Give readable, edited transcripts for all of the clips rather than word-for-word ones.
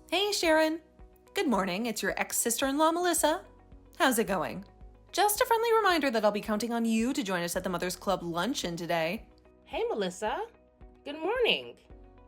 Hey Sharon! Good morning, it's your ex-sister-in-law Melissa. How's it going? Just a friendly reminder that I'll be counting on you to join us at the Mothers Club luncheon today. Hey Melissa, good morning.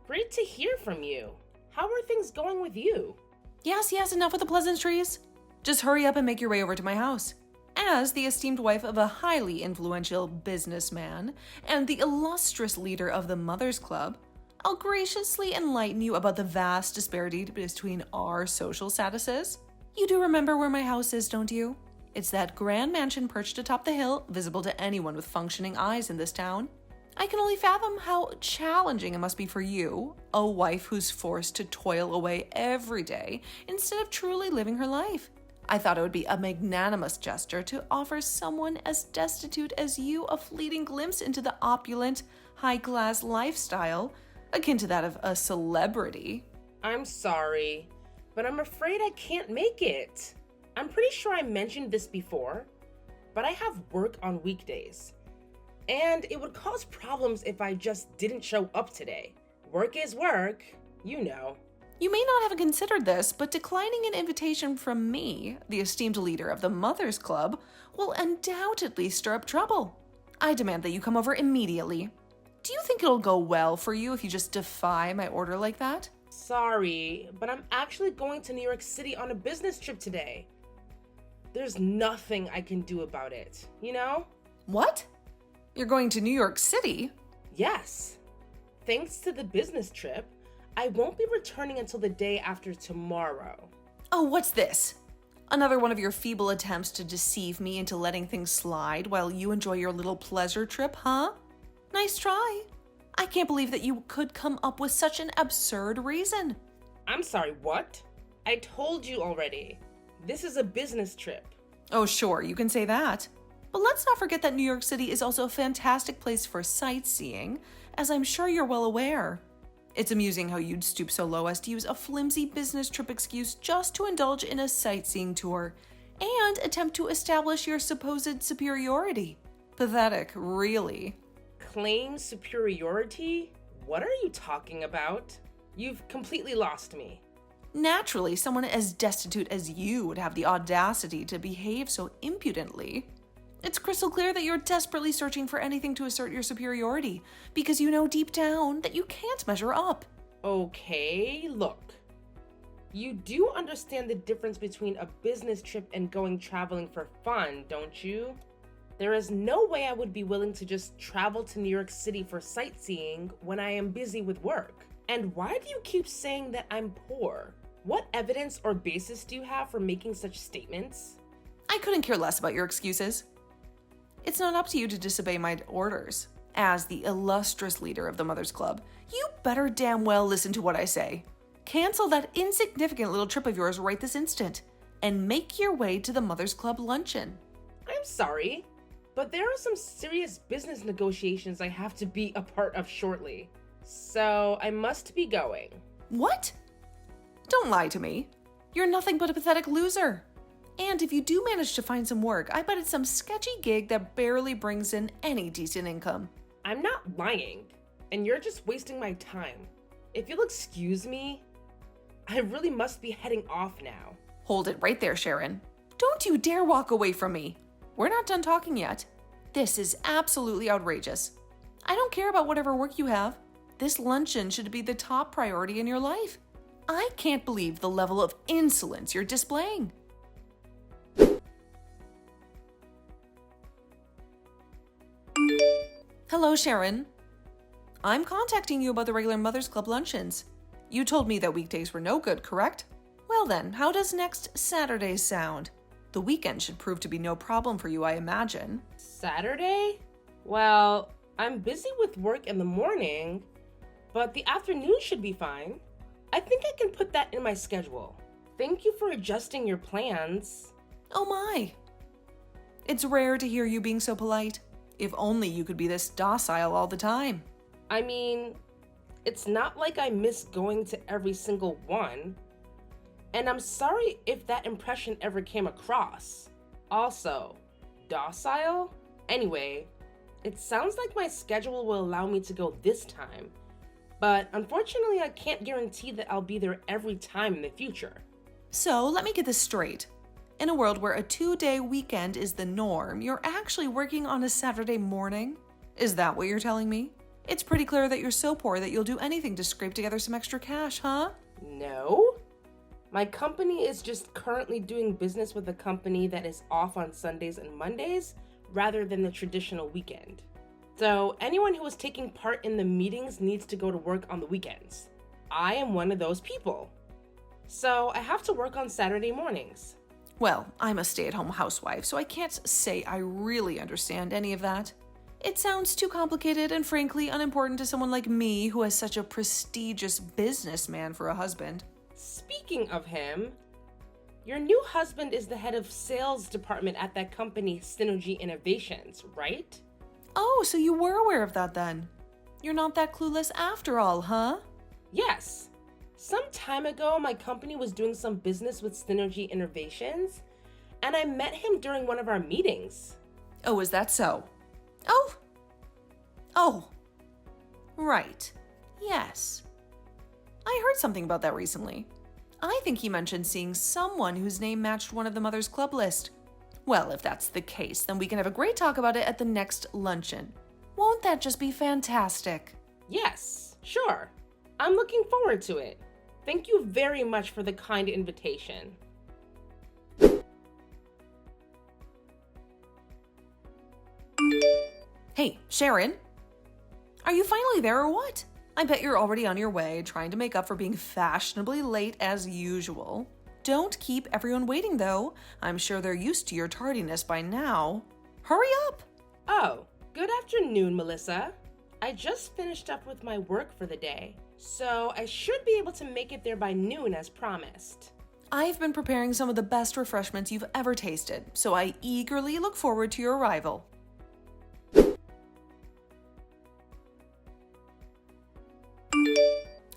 Great to hear from you. How are things going with you? Yes, enough with the pleasantries. Just hurry up and make your way over to my house. As the esteemed wife of a highly influential businessman and the illustrious leader of the Mothers Club, I'll graciously enlighten you about the vast disparity between our social statuses. You do remember where my house is, don't you? It's that grand mansion perched atop the hill, visible to anyone with functioning eyes in this town. I can only fathom how challenging it must be for you, a wife who's forced to toil away every day instead of truly living her life. I thought it would be a magnanimous gesture to offer someone as destitute as you a fleeting glimpse into the opulent, high-class lifestyle, akin to that of a celebrity. I'm sorry, but I'm afraid I can't make it. I'm pretty sure I mentioned this before, but I have work on weekdays. And it would cause problems if I just didn't show up today. Work is work, you know. You may not have considered this, but declining an invitation from me, the esteemed leader of the Mothers Club, will undoubtedly stir up trouble. I demand that you come over immediately. Do you think it'll go well for you if you just defy my order like that? Sorry, but I'm actually going to New York City on a business trip today. There's nothing I can do about it, you know? What? You're going to New York City? Yes. Thanks to the business trip, I won't be returning until the day after tomorrow. Oh, what's this? Another one of your feeble attempts to deceive me into letting things slide while you enjoy your little pleasure trip, huh? Nice try. I can't believe that you could come up with such an absurd reason. I'm sorry, what? I told you already. This is a business trip. Oh, sure, you can say that. But let's not forget that New York City is also a fantastic place for sightseeing, as I'm sure you're well aware. It's amusing how you'd stoop so low as to use a flimsy business trip excuse just to indulge in a sightseeing tour and attempt to establish your supposed superiority. Pathetic, really. Claim superiority? What are you talking about? You've completely lost me. Naturally, someone as destitute as you would have the audacity to behave so impudently. It's crystal clear that you're desperately searching for anything to assert your superiority, because you know deep down that you can't measure up. Okay, look. You do understand the difference between a business trip and going traveling for fun, don't you? There is no way I would be willing to just travel to New York City for sightseeing when I am busy with work. And why do you keep saying that I'm poor? What evidence or basis do you have for making such statements? I couldn't care less about your excuses. It's not up to you to disobey my orders. As the illustrious leader of the Mothers Club, you better damn well listen to what I say. Cancel that insignificant little trip of yours right this instant, and make your way to the Mothers Club luncheon. I'm sorry, but there are some serious business negotiations I have to be a part of shortly. So I must be going. What? Don't lie to me. You're nothing but a pathetic loser. And if you do manage to find some work, I bet it's some sketchy gig that barely brings in any decent income. I'm not lying, and you're just wasting my time. If you'll excuse me, I really must be heading off now. Hold it right there, Sharon. Don't you dare walk away from me. We're not done talking yet. This is absolutely outrageous. I don't care about whatever work you have. This luncheon should be the top priority in your life. I can't believe the level of insolence you're displaying. Hello, Sharon. I'm contacting you about the regular Mothers Club luncheons. You told me that weekdays were no good, correct? Well then, how does next Saturday sound? The weekend should prove to be no problem for you, I imagine. Saturday? Well, I'm busy with work in the morning, but the afternoon should be fine. I think I can put that in my schedule. Thank you for adjusting your plans. Oh my. It's rare to hear you being so polite. If only you could be this docile all the time. I mean, it's not like I miss going to every single one. And I'm sorry if that impression ever came across. Also, docile? Anyway, it sounds like my schedule will allow me to go this time. But unfortunately, I can't guarantee that I'll be there every time in the future. So let me get this straight. In a world where a 2-day weekend is the norm, you're actually working on a Saturday morning? Is that what you're telling me? It's pretty clear that you're so poor that you'll do anything to scrape together some extra cash, huh? No. My company is just currently doing business with a company that is off on Sundays and Mondays rather than the traditional weekend. So anyone who is taking part in the meetings needs to go to work on the weekends. I am one of those people. So I have to work on Saturday mornings. Well, I'm a stay-at-home housewife, so I can't say I really understand any of that. It sounds too complicated and frankly unimportant to someone like me who has such a prestigious businessman for a husband. Speaking of him, your new husband is the head of sales department at that company, Synergy Innovations, right? Oh, so you were aware of that then? You're not that clueless after all, huh? Yes. Some time ago, my company was doing some business with Synergy Innovations, and I met him during one of our meetings. Oh, is that so? Oh. Right. Yes. I heard something about that recently. I think he mentioned seeing someone whose name matched one of the Mother's Club list. Well, if that's the case, then we can have a great talk about it at the next luncheon. Won't that just be fantastic? Yes, sure. I'm looking forward to it. Thank you very much for the kind invitation. Hey, Sharon? Are you finally there or what? I bet you're already on your way, trying to make up for being fashionably late as usual. Don't keep everyone waiting, though. I'm sure they're used to your tardiness by now. Hurry up! Oh, good afternoon, Melissa. I just finished up with my work for the day, so I should be able to make it there by noon as promised. I've been preparing some of the best refreshments you've ever tasted, so I eagerly look forward to your arrival.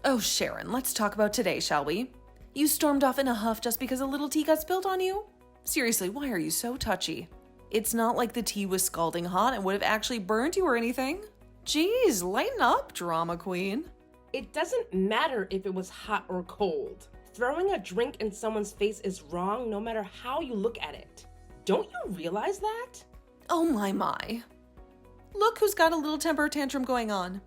Oh, Sharon, let's talk about today, shall we? You stormed off in a huff just because a little tea got spilled on you? Seriously, why are you so touchy? It's not like the tea was scalding hot and would have actually burned you or anything. Geez, lighten up, drama queen. It doesn't matter if it was hot or cold. Throwing a drink in someone's face is wrong no matter how you look at it. Don't you realize that? Oh my. Look who's got a little temper tantrum going on.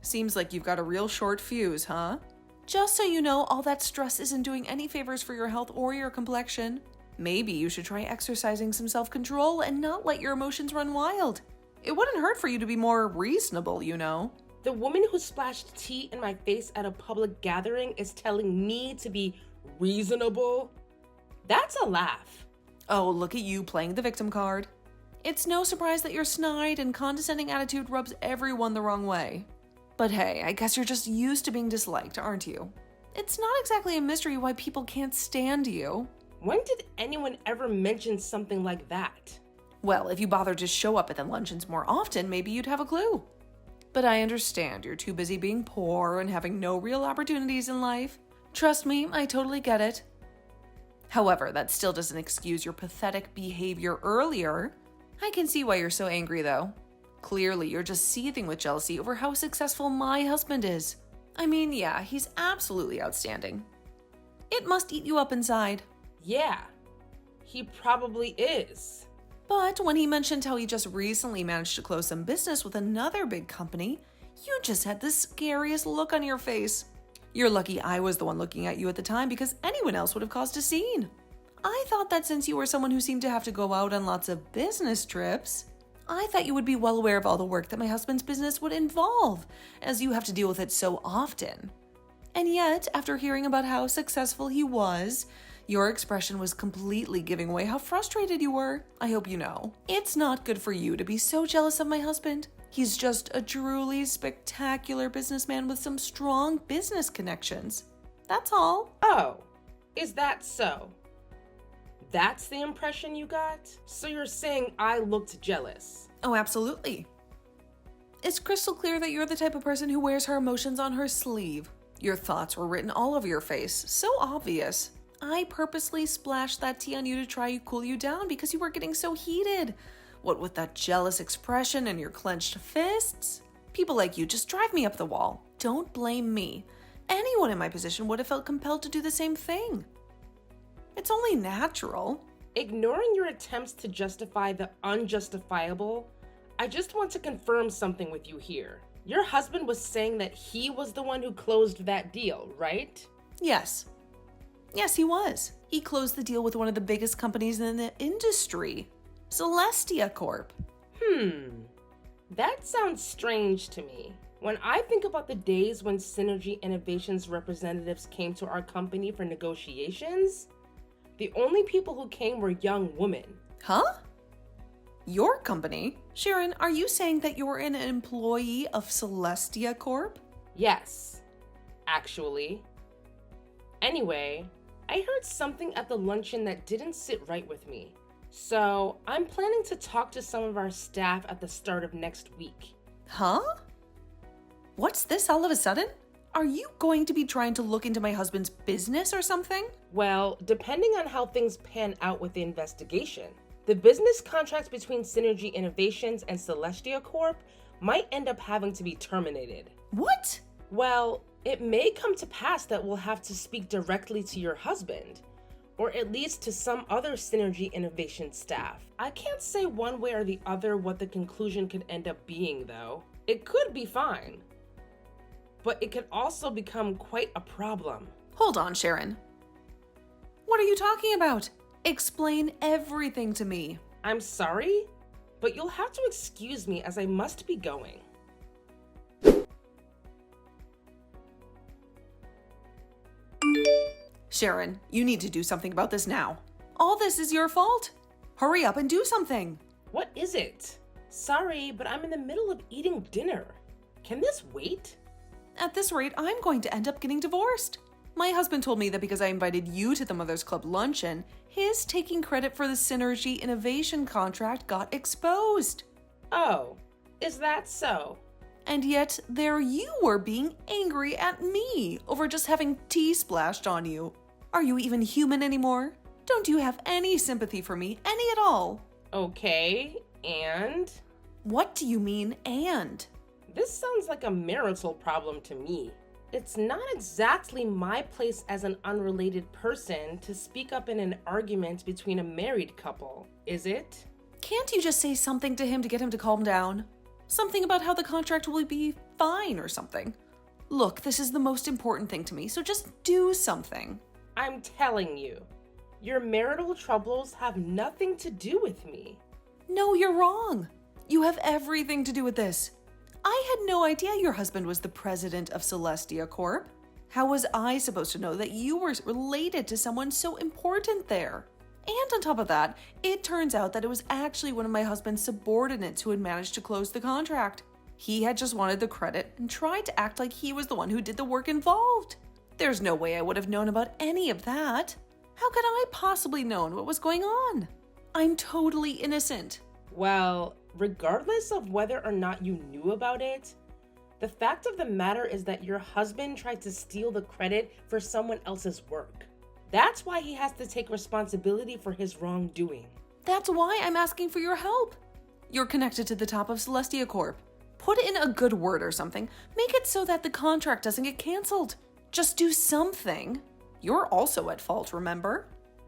Seems like you've got a real short fuse, huh? Just so you know, all that stress isn't doing any favors for your health or your complexion. Maybe you should try exercising some self-control and not let your emotions run wild. It wouldn't hurt for you to be more reasonable, you know. The woman who splashed tea in my face at a public gathering is telling me to be reasonable? That's a laugh. Oh, look at you playing the victim card. It's no surprise that your snide and condescending attitude rubs everyone the wrong way. But hey, I guess you're just used to being disliked, aren't you? It's not exactly a mystery why people can't stand you. When did anyone ever mention something like that? Well, if you bothered to show up at the luncheons more often, maybe you'd have a clue. But I understand you're too busy being poor and having no real opportunities in life. Trust me, I totally get it. However, that still doesn't excuse your pathetic behavior earlier. I can see why you're so angry, though. Clearly, you're just seething with jealousy over how successful my husband is. I mean, yeah, he's absolutely outstanding. It must eat you up inside. Yeah, he probably is. But when he mentioned how he just recently managed to close some business with another big company, you just had the scariest look on your face. You're lucky I was the one looking at you at the time because anyone else would have caused a scene. I thought that since you were someone who seemed to have to go out on lots of business trips, I thought you would be well aware of all the work that my husband's business would involve, as you have to deal with it so often. And yet, after hearing about how successful he was, your expression was completely giving away how frustrated you were. I hope you know. It's not good for you to be so jealous of my husband. He's just a truly spectacular businessman with some strong business connections. That's all. Oh, is that so? That's the impression you got? So you're saying I looked jealous? Oh, absolutely. It's crystal clear that you're the type of person who wears her emotions on her sleeve. Your thoughts were written all over your face. So obvious. I purposely splashed that tea on you to try to cool you down because you were getting so heated. What with that jealous expression and your clenched fists? People like you just drive me up the wall. don't blame me. Anyone in my position would have felt compelled to do the same thing. It's only natural. Ignoring your attempts to justify the unjustifiable, I just want to confirm something with you here. Your husband was saying that he was the one who closed that deal, right? Yes. Yes, he was. He closed the deal with one of the biggest companies in the industry, Celestia Corp. That sounds strange to me. When I think about the days when Synergy Innovations representatives came to our company for negotiations, the only people who came were young women. Huh? Your company? Sharon, are you saying that you're an employee of Celestia Corp? Yes, actually. Anyway, I heard something at the luncheon that didn't sit right with me. So I'm planning to talk to some of our staff at the start of next week. Huh? What's this all of a sudden? Are you going to be trying to look into my husband's business or something? Well, depending on how things pan out with the investigation, the business contract between Synergy Innovations and Celestia Corp might end up having to be terminated. What? Well, it may come to pass that we'll have to speak directly to your husband, or at least to some other Synergy Innovation staff. I can't say one way or the other what the conclusion could end up being, though. It could be fine, but it could also become quite a problem. Hold on, Sharon. What are you talking about? Explain everything to me. I'm sorry, but you'll have to excuse me as I must be going. Sharon, you need to do something about this now. All this is your fault. Hurry up and do something. What is it? Sorry, but I'm in the middle of eating dinner. Can this wait? At this rate, I'm going to end up getting divorced. My husband told me that because I invited you to the Mother's Club luncheon, his taking credit for the Synergy Innovation contract got exposed. Oh, is that so? And yet, there you were being angry at me over just having tea splashed on you. Are you even human anymore? Don't you have any sympathy for me, any at all? Okay, and? What do you mean, and? This sounds like a marital problem to me. It's not exactly my place as an unrelated person to speak up in an argument between a married couple, is it? Can't you just say something to him to get him to calm down? Something about how the contract will be fine or something. Look, this is the most important thing to me, so just do something. I'm telling you, your marital troubles have nothing to do with me. No, you're wrong. You have everything to do with this. I had no idea your husband was the president of Celestia Corp. How was I supposed to know that you were related to someone so important there? And on top of that, it turns out that it was actually one of my husband's subordinates who had managed to close the contract. He had just wanted the credit and tried to act like he was the one who did the work involved. There's no way I would have known about any of that. How could I possibly known what was going on? I'm totally innocent. Well, regardless of whether or not you knew about it, the fact of the matter is that your husband tried to steal the credit for someone else's work. That's why he has to take responsibility for his wrongdoing. That's why I'm asking for your help. You're connected to the top of Celestia Corp. Put in a good word or something. Make it so that the contract doesn't get canceled. Just do something. You're also at fault, remember?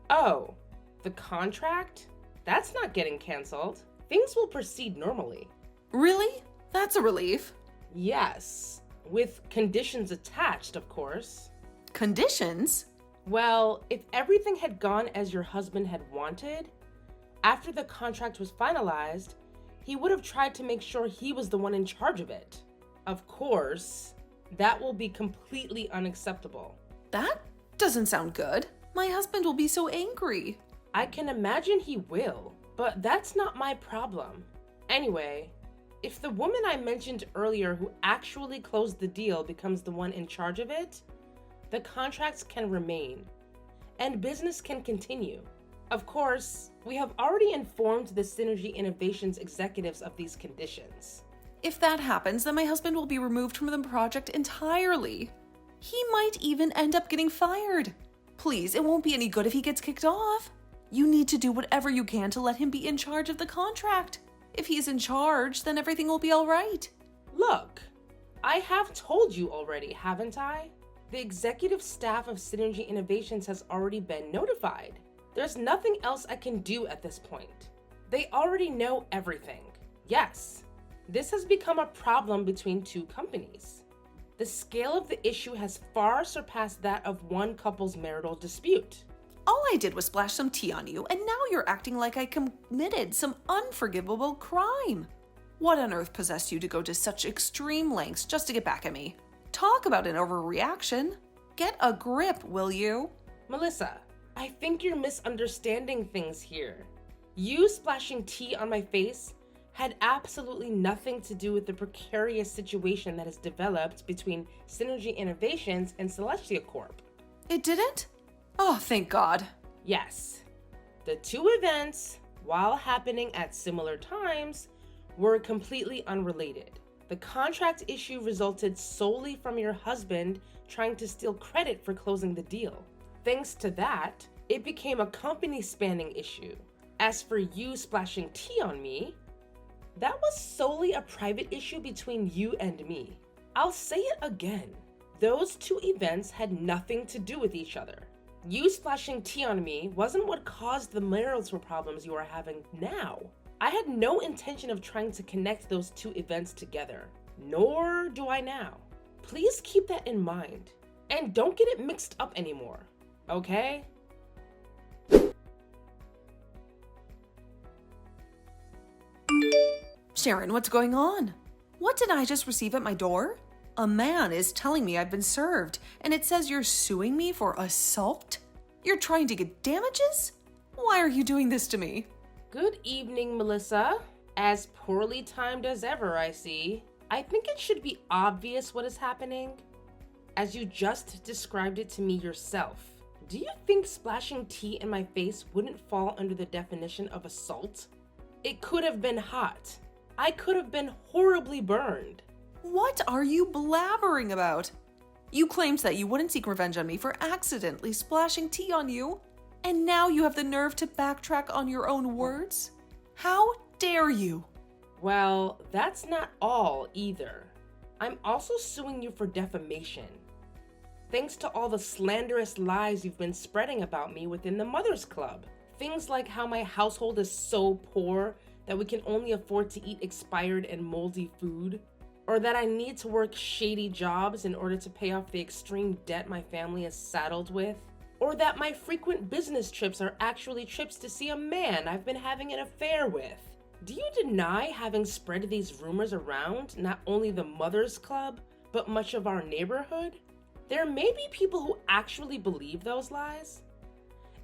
Oh, the contract? That's not getting canceled. Things will proceed normally. Really? That's a relief. Yes, with conditions attached, of course. Conditions? Well, if everything had gone as your husband had wanted, after the contract was finalized, he would have tried to make sure he was the one in charge of it. Of course, that will be completely unacceptable. That doesn't sound good. My husband will be so angry. I can imagine he will, but that's not my problem. Anyway, if the woman I mentioned earlier who actually closed the deal becomes the one in charge of it, the contracts can remain, and business can continue. Of course, we have already informed the Synergy Innovations executives of these conditions. If that happens, then my husband will be removed from the project entirely. He might even end up getting fired. Please, it won't be any good if he gets kicked off. You need to do whatever you can to let him be in charge of the contract. If he's in charge, then everything will be all right. Look, I have told you already, haven't I? The executive staff of Synergy Innovations has already been notified. There's nothing else I can do at this point. They already know everything. Yes, this has become a problem between two companies. The scale of the issue has far surpassed that of one couple's marital dispute. All I did was splash some tea on you, and now you're acting like I committed some unforgivable crime. What on earth possessed you to go to such extreme lengths just to get back at me? Talk about an overreaction. Get a grip, will you? Melissa, I think you're misunderstanding things here. You splashing tea on my face had absolutely nothing to do with the precarious situation that has developed between Synergy Innovations and Celestia Corp. It didn't? Oh, thank God. Yes. The two events, while happening at similar times, were completely unrelated. The contract issue resulted solely from your husband trying to steal credit for closing the deal. Thanks to that, it became a company-spanning issue. As for you splashing tea on me, that was solely a private issue between you and me. I'll say it again. Those two events had nothing to do with each other. You splashing tea on me wasn't what caused the marital problems you are having now. I had no intention of trying to connect those two events together, nor do I now. Please keep that in mind, and don't get it mixed up anymore, okay? Sharon, what's going on? What did I just receive at my door? A man is telling me I've been served, and it says you're suing me for assault? You're trying to get damages? Why are you doing this to me? Good evening, Melissa. As poorly timed as ever, I see. I think it should be obvious what is happening, as you just described it to me yourself. Do you think splashing tea in my face wouldn't fall under the definition of assault? It could have been hot. I could have been horribly burned. What are you blabbering about? You claimed that you wouldn't seek revenge on me for accidentally splashing tea on you, and now you have the nerve to backtrack on your own words? How dare you? Well, that's not all either. I'm also suing you for defamation. Thanks to all the slanderous lies you've been spreading about me within the Mothers Club. Things like how my household is so poor that we can only afford to eat expired and moldy food, or that I need to work shady jobs in order to pay off the extreme debt my family is saddled with, or that my frequent business trips are actually trips to see a man I've been having an affair with. Do you deny having spread these rumors around not only the Mothers Club, but much of our neighborhood? There may be people who actually believe those lies,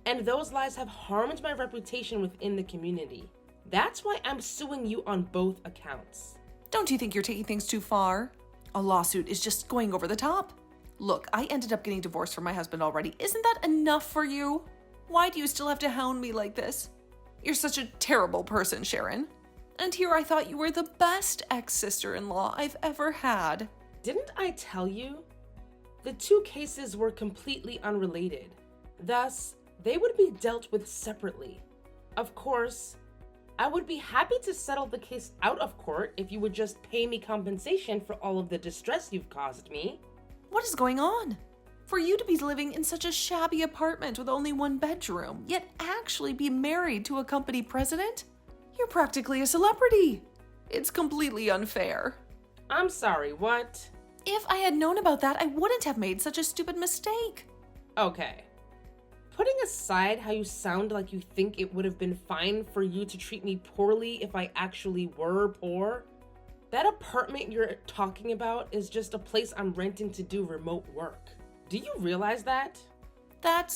and those lies have harmed my reputation within the community. That's why I'm suing you on both accounts. Don't you think you're taking things too far? A lawsuit is just going over the top. Look, I ended up getting divorced from my husband already. Isn't that enough for you? Why do you still have to hound me like this? You're such a terrible person, Sharon. And here I thought you were the best ex-sister-in-law I've ever had. Didn't I tell you? The two cases were completely unrelated. Thus, they would be dealt with separately. Of course, I would be happy to settle the case out of court if you would just pay me compensation for all of the distress you've caused me. What is going on? For you to be living in such a shabby apartment with only one bedroom, yet actually be married to a company president? You're practically a celebrity. It's completely unfair. I'm sorry, what? If I had known about that, I wouldn't have made such a stupid mistake. Okay. Putting aside how you sound like you think it would have been fine for you to treat me poorly if I actually were poor, that apartment you're talking about is just a place I'm renting to do remote work. Do you realize that? That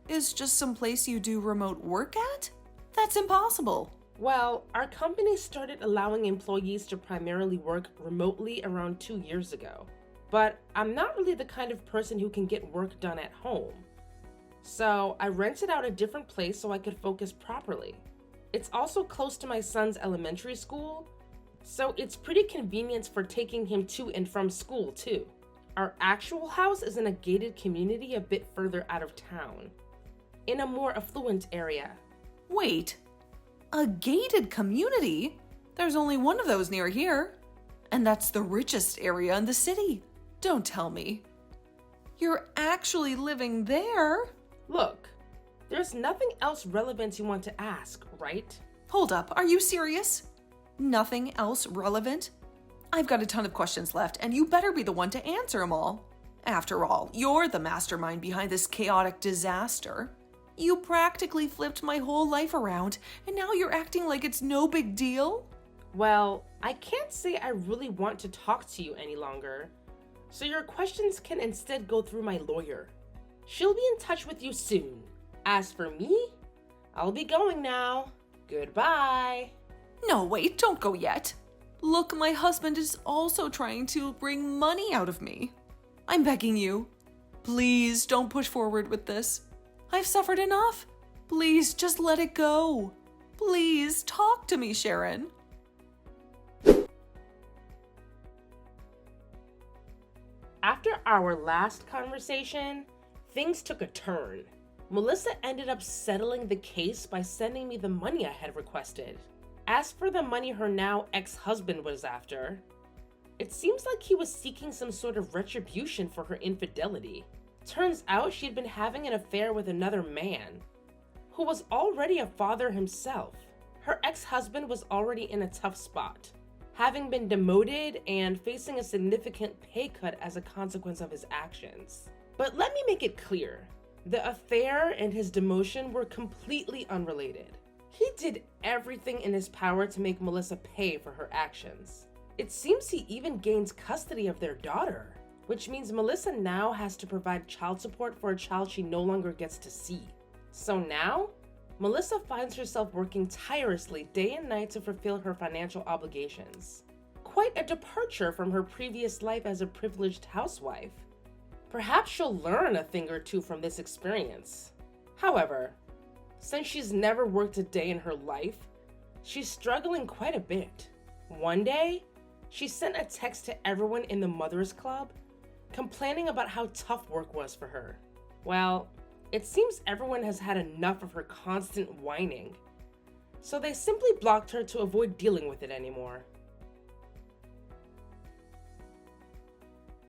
is just some place you do remote work at? That's impossible. Well, our company started allowing employees to primarily work remotely around 2 years ago. But I'm not really the kind of person who can get work done at home. So I rented out a different place so I could focus properly. It's also close to my son's elementary school, so it's pretty convenient for taking him to and from school too. Our actual house is in a gated community a bit further out of town, in a more affluent area. Wait, a gated community? There's only one of those near here. And that's the richest area in the city. Don't tell me. You're actually living there? Look, there's nothing else relevant you want to ask, right? Hold up, are you serious? Nothing else relevant? I've got a ton of questions left, and you better be the one to answer them all. After all, you're the mastermind behind this chaotic disaster. You practically flipped my whole life around, and now you're acting like it's no big deal? Well, I can't say I really want to talk to you any longer, so your questions can instead go through my lawyer. She'll be in touch with you soon. As for me, I'll be going now. Goodbye. No, wait, don't go yet. Look, my husband is also trying to wring money out of me. I'm begging you. Please don't push forward with this. I've suffered enough. Please just let it go. Please talk to me, Sharon. After our last conversation, things took a turn. Melissa ended up settling the case by sending me the money I had requested. As for the money her now ex-husband was after, it seems like he was seeking some sort of retribution for her infidelity. Turns out she had been having an affair with another man, who was already a father himself. Her ex-husband was already in a tough spot, having been demoted and facing a significant pay cut as a consequence of his actions. But let me make it clear, the affair and his demotion were completely unrelated. He did everything in his power to make Melissa pay for her actions. It seems he even gains custody of their daughter, which means Melissa now has to provide child support for a child she no longer gets to see. So now, Melissa finds herself working tirelessly day and night to fulfill her financial obligations. Quite a departure from her previous life as a privileged housewife. Perhaps she'll learn a thing or two from this experience. However, since she's never worked a day in her life, she's struggling quite a bit. One day, she sent a text to everyone in the Mothers Club, complaining about how tough work was for her. Well, it seems everyone has had enough of her constant whining, so they simply blocked her to avoid dealing with it anymore.